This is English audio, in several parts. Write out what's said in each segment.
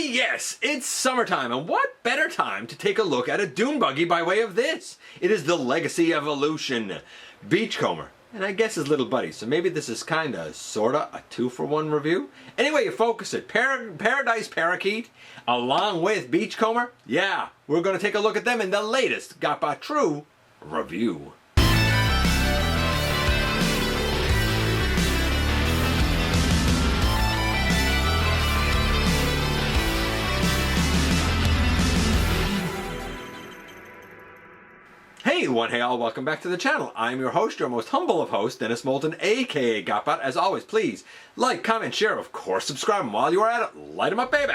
Yes, it's summertime, and what better time to take a look at a dune buggy by way of this? It is the Legacy Evolution Beachcomber, and I guess his little buddy, so maybe this is kinda, sorta, a 2-for-1 review? Anyway, you focus it. Paradise Parakeet, along with Beachcomber, yeah, we're gonna take a look at them in the latest GotBot True review. Hey one, hey all, welcome back to the channel. I'm your host, your most humble of hosts, Dennis Moulton, aka GotBot. As always, please like, comment, share, of course subscribe, and while you are at it, light them up, baby!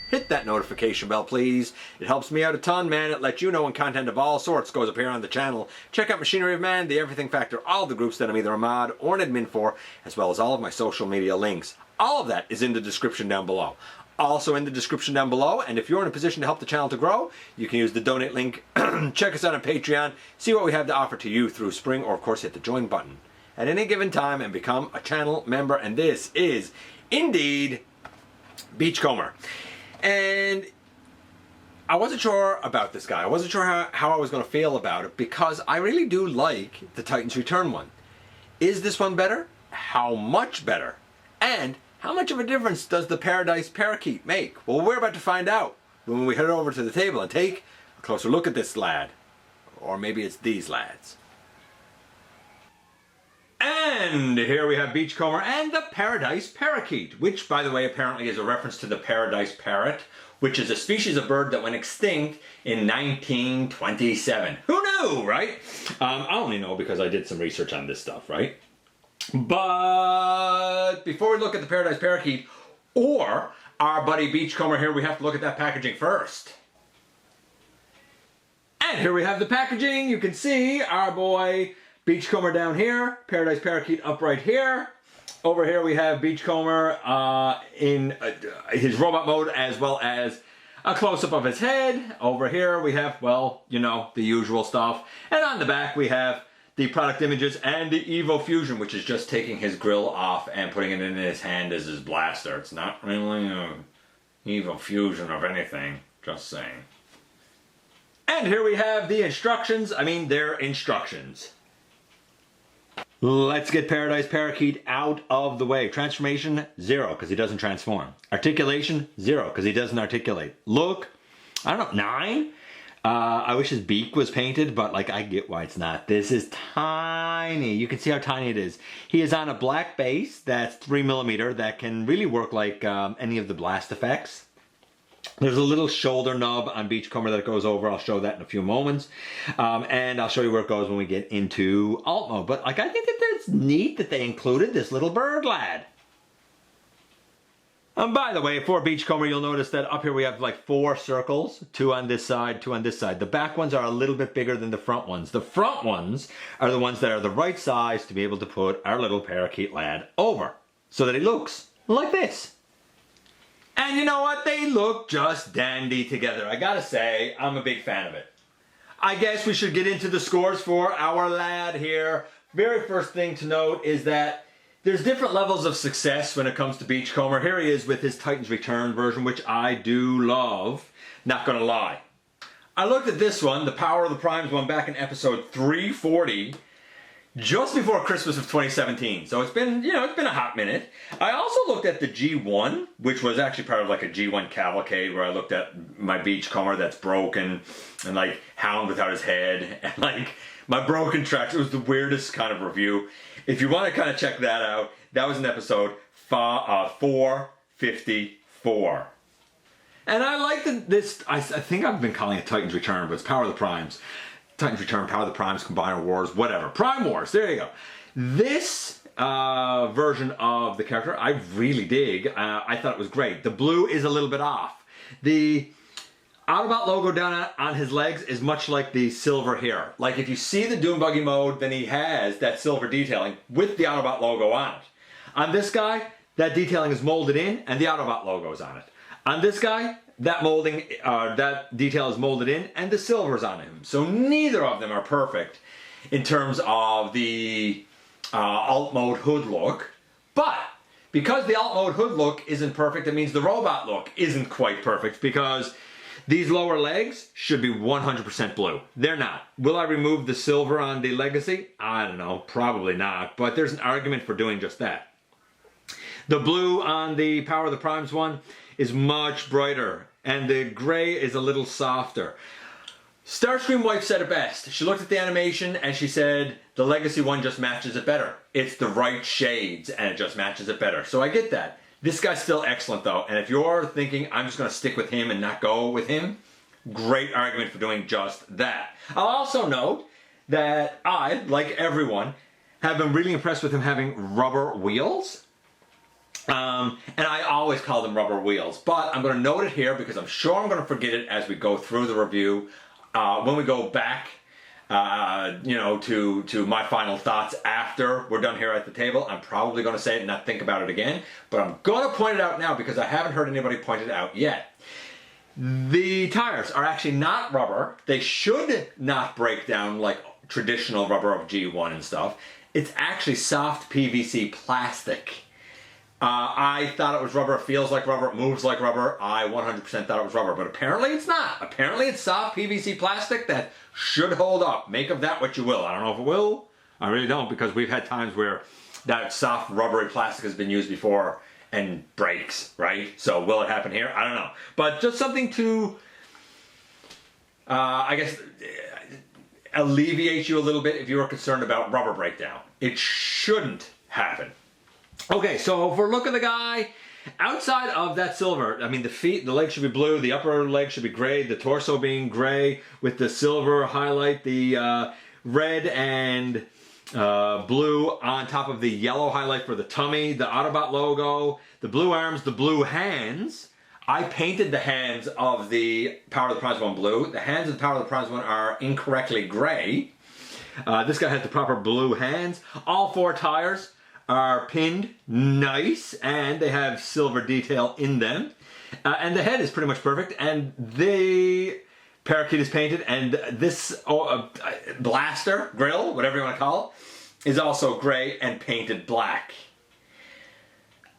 Hit that notification bell, please. It helps me out a ton, man. It lets you know when content of all sorts goes up here on the channel. Check out Machinery of Man, The Everything Factor, all the groups that I'm either a mod or an admin for, as well as all of my social media links. All of that is in the description down below. Also in the description down below, and if you're in a position to help the channel to grow, you can use the donate link, check us out on Patreon, see what we have to offer to you through Spring, or of course hit the join button at any given time and become a channel member. And this is indeed Beachcomber. And I wasn't sure about this guy. I wasn't sure how I was going to feel about it, because I really do like the Titan's Return one. Is this one better? How much better? And how much of a difference does the Paradise Parakeet make? Well, we're about to find out when we head over to the table and take a closer look at this lad. Or maybe it's these lads. And here we have Beachcomber and the Paradise Parakeet, which, by the way, apparently is a reference to the Paradise Parrot, which is a species of bird that went extinct in 1927. Who knew, right? I only know because I did some research on this stuff, right? But before we look at the Paradise Parakeet or our buddy Beachcomber here, we have to look at that packaging first. And here we have the packaging. You can see our boy Beachcomber down here, Paradise Parakeet up right here. Over here we have Beachcomber in his robot mode, as well as a close-up of his head. Over here we have, well, you know, the usual stuff. And on the back we have the product images and the Evo Fusion, which is just taking his grill off and putting it in his hand as his blaster. It's not really a Evo Fusion of anything, just saying. And here we have the instructions. I mean, they're instructions. Let's get Paradise Parakeet out of the way. Transformation, 0, because he doesn't transform. Articulation, 0, because he doesn't articulate. Look, I don't know, 9? I wish his beak was painted, but like I get why it's not. This is tiny. You can see how tiny it is. He is on a black base that's 3mm that can really work like any of the blast effects. There's a little shoulder nub on Beachcomber that goes over. I'll show that in a few moments. And I'll show you where it goes when we get into alt mode. But like I think that it's neat that they included this little bird lad. And by the way, for Beachcomber, you'll notice that up here we have like 4 circles, 2 on this side, 2 on this side. The back ones are a little bit bigger than the front ones. The front ones are the ones that are the right size to be able to put our little parakeet lad over, so that he looks like this. And you know what? They look just dandy together. I gotta say, I'm a big fan of it. I guess we should get into the scores for our lad here. Very first thing to note is that there's different levels of success when it comes to Beachcomber. Here he is with his Titan's Return version, which I do love. Not gonna lie. I looked at this one, the Power of the Primes one, back in episode 340, just before Christmas of 2017. So it's been, you know, it's been a hot minute. I also looked at the G1, which was actually part of like a G1 cavalcade, where I looked at my Beachcomber that's broken, and like Hound without his head, and like my broken tracks. It was the weirdest kind of review. If you want to kind of check that out, that was in episode 454. And I like this, I think I've been calling it Titan's Return, but it's Power of the Primes. Titan's Return, Power of the Primes, Combiner Wars, whatever. Prime Wars, there you go. This version of the character, I really dig. I thought it was great. The blue is a little bit off. The Autobot logo down on his legs is much like the silver here. Like if you see the Dune buggy mode, then he has that silver detailing with the Autobot logo on it. On this guy, that detailing is molded in and the Autobot logo is on it. On this guy, that molding, that detail is molded in and the silver's on him. So neither of them are perfect in terms of the alt mode hood look, but Because the alt mode hood look isn't perfect, it means the robot look isn't quite perfect, because these lower legs should be 100% blue. They're not. Will I remove the silver on the Legacy? I don't know, probably not, but there's an argument for doing just that. The blue on the Power of the Primes one is much brighter, and the gray is a little softer. Starscream wife said it best. She looked at the animation and she said the Legacy one just matches it better. It's the right shades and it just matches it better. So I get that. This guy's still excellent though, and if you're thinking I'm just going to stick with him and not go with him, great argument for doing just that. I'll also note that I, like everyone, have been really impressed with him having rubber wheels. And I always call them rubber wheels, but I'm going to note it here because I'm sure I'm going to forget it as we go through the review. When we go back, you know, to my final thoughts after we're done here at the table, I'm probably going to say it and not think about it again, but I'm going to point it out now because I haven't heard anybody point it out yet. The tires are actually not rubber. They should not break down like traditional rubber of G1 and stuff. It's actually soft PVC plastic. I thought it was rubber, it feels like rubber, it moves like rubber. I 100% thought it was rubber, but apparently it's not. Apparently it's soft PVC plastic that should hold up. Make of that what you will. I don't know if it will. I really don't, because we've had times where that soft rubbery plastic has been used before and breaks, right? So will it happen here? I don't know. But just something to, I guess, alleviate you a little bit if you were concerned about rubber breakdown. It shouldn't happen. Okay, so if we're looking at the guy, outside of that silver, I mean the feet, the legs should be blue, the upper leg should be gray, the torso being gray with the silver highlight, the red and blue on top of the yellow highlight for the tummy, the Autobot logo, the blue arms, the blue hands. I painted the hands of the Power of the Primes one blue. The hands of the Power of the Primes one are incorrectly gray. This guy has the proper blue hands. All four tires are pinned nice, and they have silver detail in them. And the head is pretty much perfect, and the parakeet is painted, and this blaster, grill, whatever you want to call it, is also gray and painted black.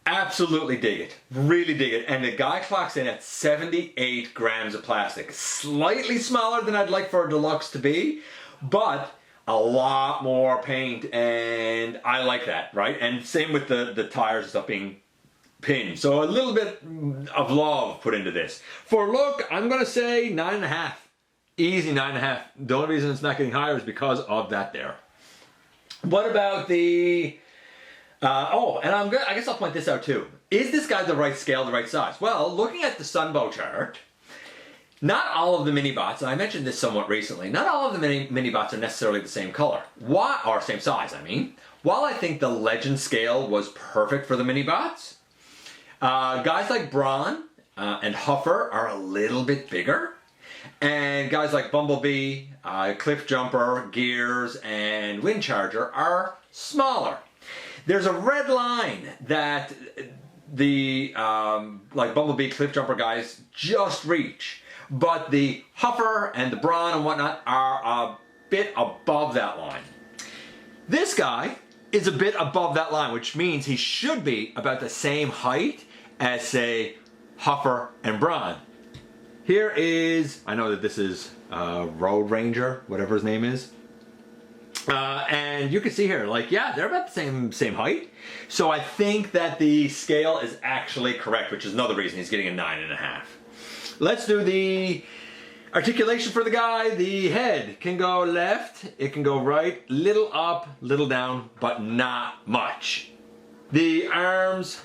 Absolutely dig it. Really dig it. And the guy clocks in at 78 grams of plastic. Slightly smaller than I'd like for a deluxe to be, but a lot more paint, and I like that, right? And same with the tires and stuff being pinned. So a little bit of love put into this. For look, I'm going to say 9.5. Easy 9.5. The only reason it's not getting higher is because of that there. What about the... I guess I'll point this out too. Is this guy the right scale, the right size? Well, looking at the Sunbow chart, not all of the mini-bots, and I mentioned this somewhat recently, not all of the mini-bots are necessarily the same color. Or same size, I mean. While I think the Legend scale was perfect for the mini-bots, guys like Brawn and Huffer are a little bit bigger. And guys like Bumblebee, Cliff Jumper, Gears, and Windcharger are smaller. There's a red line that the like Bumblebee, Cliff Jumper guys just reach. But the Huffer and the Brawn and whatnot are a bit above that line. This guy is a bit above that line, which means he should be about the same height as, say, Huffer and Brawn. Here is, I know that this is Road Ranger, whatever his name is. And you can see here, like, yeah, they're about the same height. So I think that the scale is actually correct, which is another reason he's getting a 9.5. Let's do the articulation for the guy. The head can go left, it can go right, little up, little down, but not much. The arms,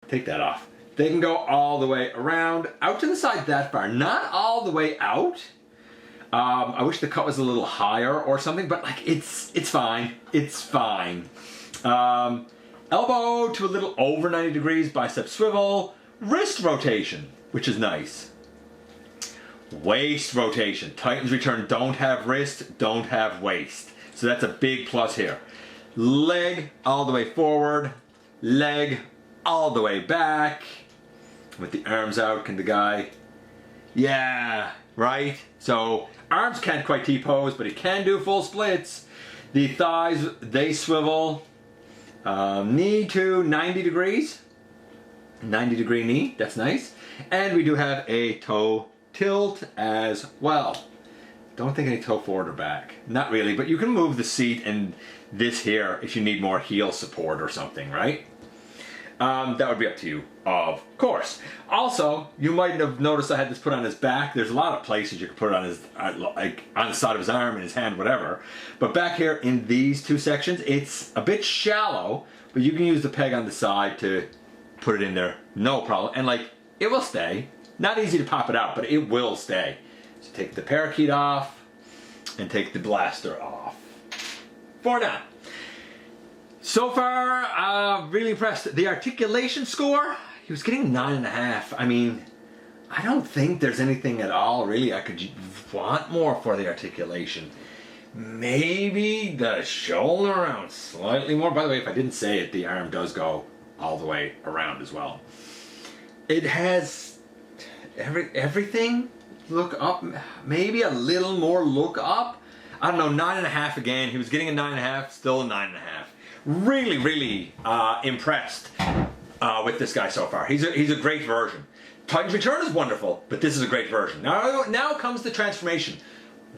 take that off. They can go all the way around, out to the side that far. Not all the way out. I wish the cut was a little higher or something, but like it's fine. It's fine. Elbow to a little over 90 degrees, bicep swivel, wrist rotation, which is nice. Waist rotation. Titans Return don't have wrist, don't have waist. So that's a big plus here. Leg all the way forward, leg all the way back. With the arms out, can the guy... Yeah, right? So arms can't quite T-pose, but he can do full splits. The thighs, they swivel. Knee to 90 degrees. 90-degree knee, that's nice. And we do have a toe tilt as well. Don't think any toe forward or back. Not really, but you can move the seat and this here if you need more heel support or something, right? That would be up to you, of course. Also, you might have noticed I had this put on his back. There's a lot of places you can put it on his, like on the side of his arm and his hand, whatever. But back here in these two sections, it's a bit shallow, but you can use the peg on the side to put it in there, no problem. And like, it will stay. Not easy to pop it out, but it will stay. So take the parakeet off and take the blaster off. For now. So far, really impressed. The articulation score, he was getting 9.5. I mean, I don't think there's anything at all really I could want more for the articulation. Maybe the shoulder around slightly more. By the way, if I didn't say it, the arm does go all the way around as well. It has everything look up, maybe a little more look up. I don't know, 9.5 again. He was getting a 9.5, still a 9.5. Really, really impressed with this guy so far. He's a great version. Titan's Return is wonderful, but this is a great version. Now comes the transformation.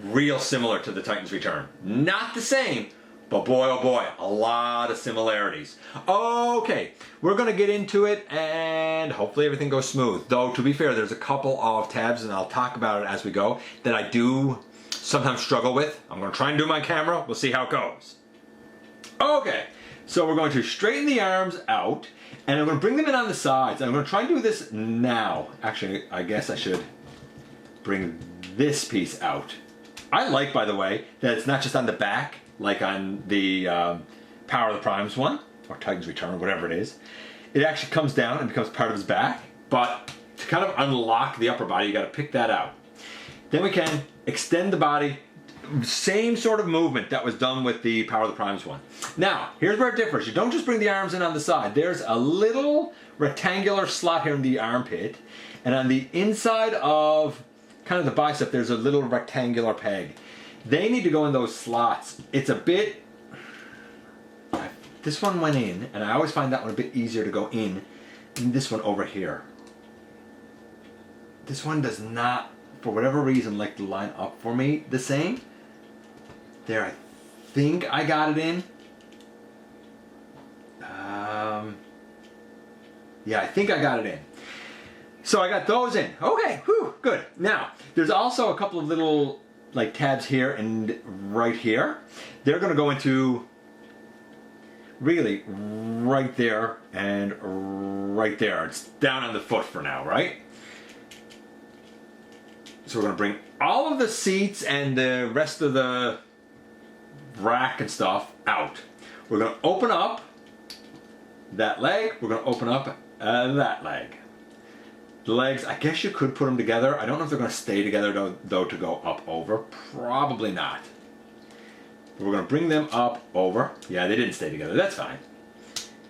Real similar to the Titan's Return. Not the same, but boy oh boy, a lot of similarities. Okay, we're gonna get into it and hopefully everything goes smooth. Though to be fair, there's a couple of tabs, and I'll talk about it as we go, that I do sometimes struggle with. I'm gonna try and do my camera, we'll see how it goes. Okay, so we're going to straighten the arms out, and I'm gonna bring them in on the sides. I'm gonna try and do this now. Actually, I guess I should bring this piece out. I like, by the way, that it's not just on the back, like on the Power of the Primes one, or Titan's Return, or whatever it is. It actually comes down and becomes part of his back, but to kind of unlock the upper body, you gotta pick that out. Then we can extend the body, same sort of movement that was done with the Power of the Primes one. Now, here's where it differs. You don't just bring the arms in on the side. There's a little rectangular slot here in the armpit, and on the inside of kind of the bicep, there's a little rectangular peg. They need to go in those slots. It's a bit, this one went in, and I always find that one a bit easier to go in than this one over here. This one does not, for whatever reason, like to line up for me the same. There, I think I got it in. Yeah, I think I got it in. So I got those in. Okay, whew, good. Now, there's also a couple of little like tabs here and right here. They're gonna go into really right there and right there. It's down on the foot for now, right? So we're gonna bring all of the seats and the rest of the rack and stuff out. We're gonna open up that leg. We're gonna open up that leg. The legs, I guess you could put them together. I don't know if they're going to stay together though to go up over. Probably not. But we're going to bring them up over. Yeah, they didn't stay together. That's fine.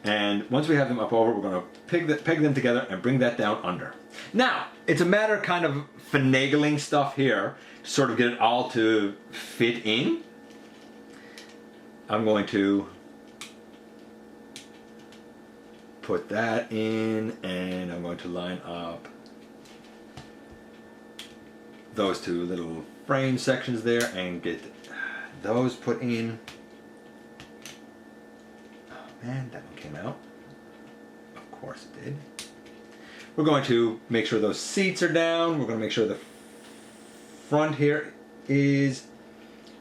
And once we have them up over, we're going to peg them together and bring that down under. Now, it's a matter of kind of finagling stuff here to sort of get it all to fit in. I'm going to put that in, and I'm going to line up those two little frame sections there and get those put in. Oh man, that one came out. Of course it did. We're going to make sure those seats are down. We're going to make sure the front here is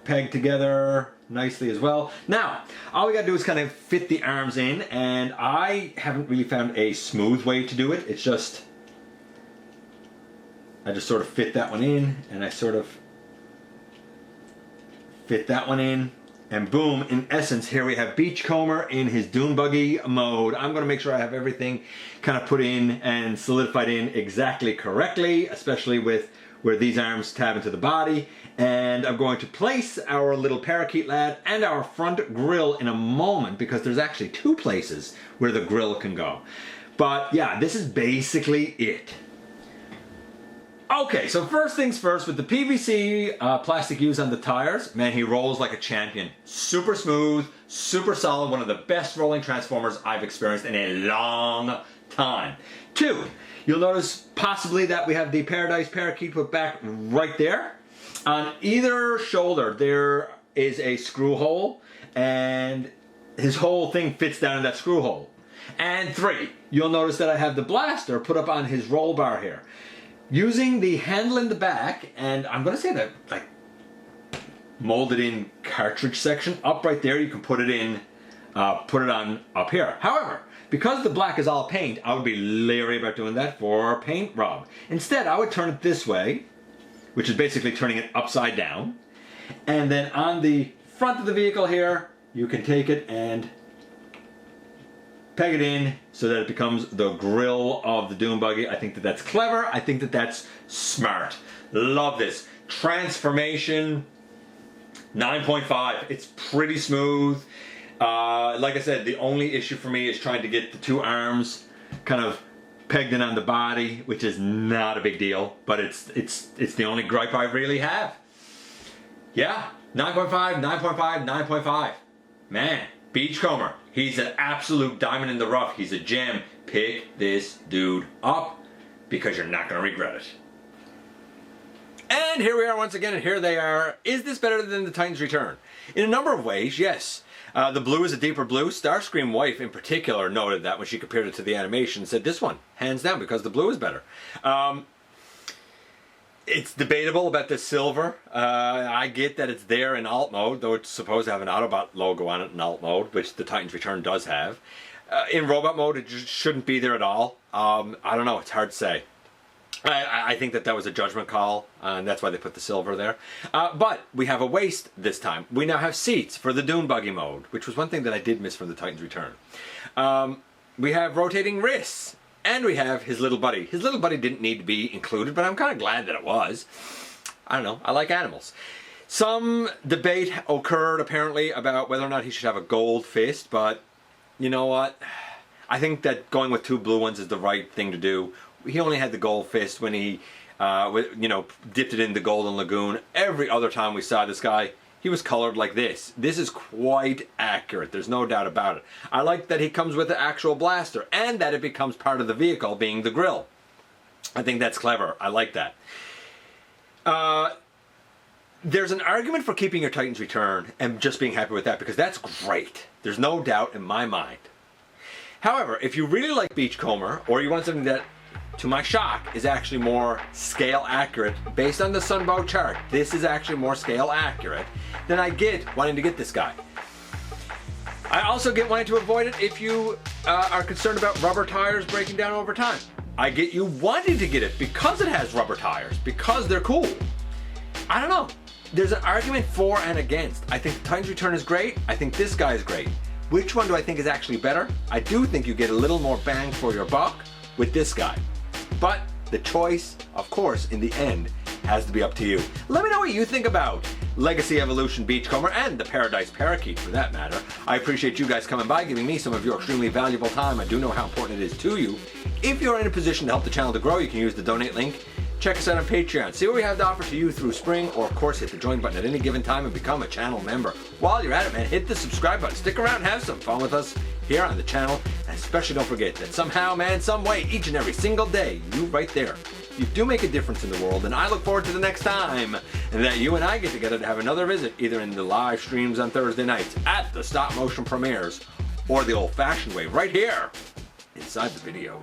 pegged together nicely as well. Now, all we gotta do is kind of fit the arms in, and I haven't really found a smooth way to do it. It's just, I just sort of fit that one in, and I sort of fit that one in, and boom, in essence, here we have Beachcomber in his Dune buggy mode. I'm gonna make sure I have everything kind of put in and solidified in exactly correctly, especially with where these arms tab into the body. And I'm going to place our little parakeet lad and our front grille in a moment, because there's actually two places where the grille can go. But yeah, this is basically it. Okay, so first things first, with the PVC plastic used on the tires, man, he rolls like a champion. Super smooth, super solid, one of the best rolling Transformers I've experienced in a long time. 2, you'll notice possibly that we have the Paradise parakeet put back right there. On either shoulder, there is a screw hole, and his whole thing fits down in that screw hole. And 3, you'll notice that I have the blaster put up on his roll bar here. Using the handle in the back, and I'm going to say that like molded in cartridge section up right there, you can put it in, put it on up here. However, because the black is all paint, I would be leery about doing that for paint rob. Instead, I would turn it this way, which is basically turning it upside down. And then on the front of the vehicle here, you can take it and peg it in so that it becomes the grill of the Dune buggy. I think that that's clever. I think that that's smart. Love this. Transformation 9.5. It's pretty smooth. Like I said, the only issue for me is trying to get the 2 arms kind of pegged in on the body, which is not a big deal, but it's the only gripe I really have. Yeah, 9.5, 9.5, 9.5. Man, Beachcomber. He's an absolute diamond in the rough. He's a gem. Pick this dude up because you're not going to regret it. And here we are once again, and here they are. Is this better than the Titan's Return? In a number of ways, yes. The blue is a deeper blue. Starscream wife in particular noted that when she compared it to the animation, said this one, hands down, because the blue is better. It's debatable about the silver. I get that it's there in alt mode, though it's supposed to have an Autobot logo on it in alt mode, which the Titan's Return does have. In robot mode, it just shouldn't be there at all. I don't know, it's hard to say. I think that was a judgment call, and that's why they put the silver there. But we have a waist this time. We now have seats for the Dune buggy mode, which was one thing that I did miss from the Titan's Return. We have rotating wrists. And we have his little buddy. His little buddy didn't need to be included, but I'm kind of glad that it was. I don't know, I like animals. Some debate occurred apparently about whether or not he should have a gold fist, but you know what? I think that going with 2 blue ones is the right thing to do. He only had the gold fist when he, dipped it in the Golden Lagoon. Every other time we saw this guy, he was colored like this. This is quite accurate. There's no doubt about it. I like that he comes with the actual blaster and that it becomes part of the vehicle, being the grill. I think that's clever. I like that. There's an argument for keeping your Titan's Return and just being happy with that, because that's great. There's no doubt in my mind. However, if you really like Beachcomber, or you want something that, to my shock, is actually more scale accurate, based on the Sunbow chart, this is actually more scale accurate, then I get wanting to get this guy. I also get wanting to avoid it if you are concerned about rubber tires breaking down over time. I get you wanting to get it because it has rubber tires, because they're cool. I don't know. There's an argument for and against. I think the Titan's Return is great. I think this guy is great. Which one do I think is actually better? I do think you get a little more bang for your buck with this guy. But the choice, of course, in the end, has to be up to you. Let me know what you think about Legacy Evolution Beachcomber and the Paradise Parakeet, for that matter. I appreciate you guys coming by, giving me some of your extremely valuable time. I do know how important it is to you. If you're in a position to help the channel to grow, you can use the donate link. Check us out on Patreon. See what we have to offer to you through spring, or of course hit the join button at any given time and become a channel member. While you're at it, man, hit the subscribe button. Stick around and have some fun with us here on the channel. And especially don't forget that somehow, man, some way, each and every single day, you right there, you do make a difference in the world. And I look forward to the next time and that you and I get together to have another visit, either in the live streams on Thursday nights, at the stop motion premieres, or the old fashioned way right here inside the videos.